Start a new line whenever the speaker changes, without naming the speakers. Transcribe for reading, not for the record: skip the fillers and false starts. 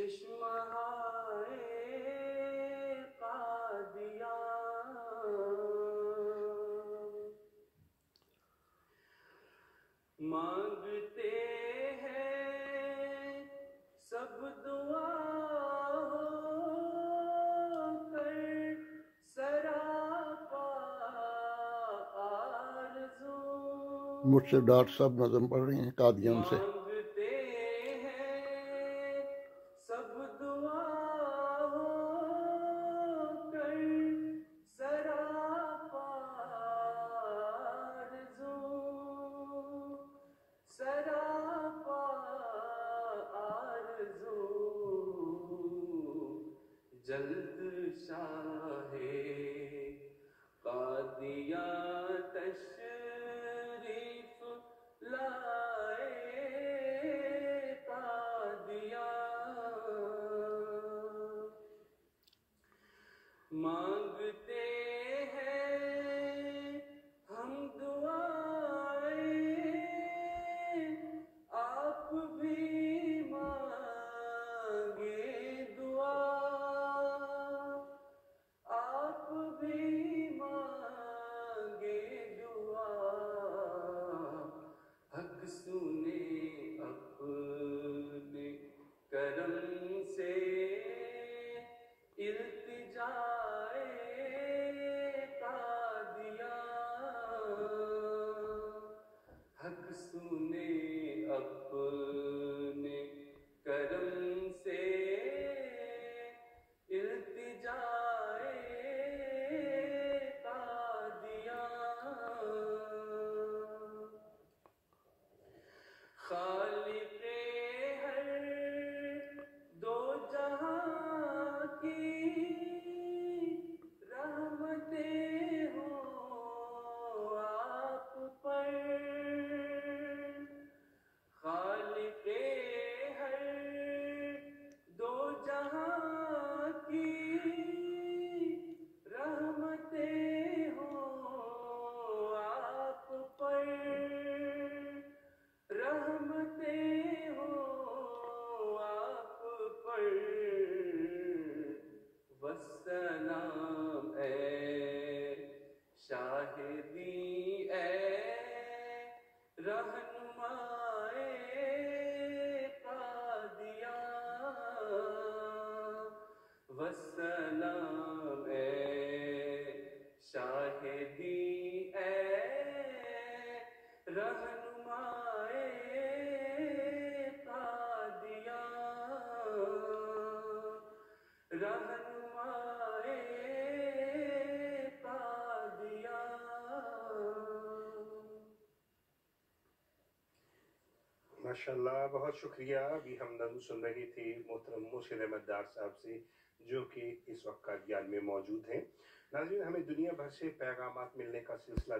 چشمہائے قادیان مانگتے ہیں سب دعا کر سراپا آرزو
مجھ سے ڈاکٹر صاحب نظم پڑھ رہی ہیں قادیان سے.
مانگتے ہیں سب دعا کر سراپا آرزو سراپا آرزو جلد شاہ قادیاں تشریف لائے قادیاں مانگتے ہیں ہم دعائیں آپ بھی مانگے دعا آپ بھی مانگے دعا حق سنے اپنے کرم سے التجائے قادیاں حق سنے اپنے کرم سے التجائے قادیاں خالق ہر دو جہاں کی رحمتیں ہوں آپ پر خالق ہر دو جہاں کی رحمتیں ہوں آپ پر رحمتیں ہوں آپ پر والسلام اے شاہدی اے رہنمائے قادیاں والسلام اے شاہدی اے رہنمائے قادیاں رہنمائے قادیاں.
ماشاءاللہ، بہت شکریہ. ابھی ہم نظم سن رہی تھی محترم مرشد احمد ڈار صاحب سے، جو کہ اس وقت قادیان میں موجود ہیں. ناظرین، ہمیں دنیا بھر سے پیغامات ملنے کا سلسلہ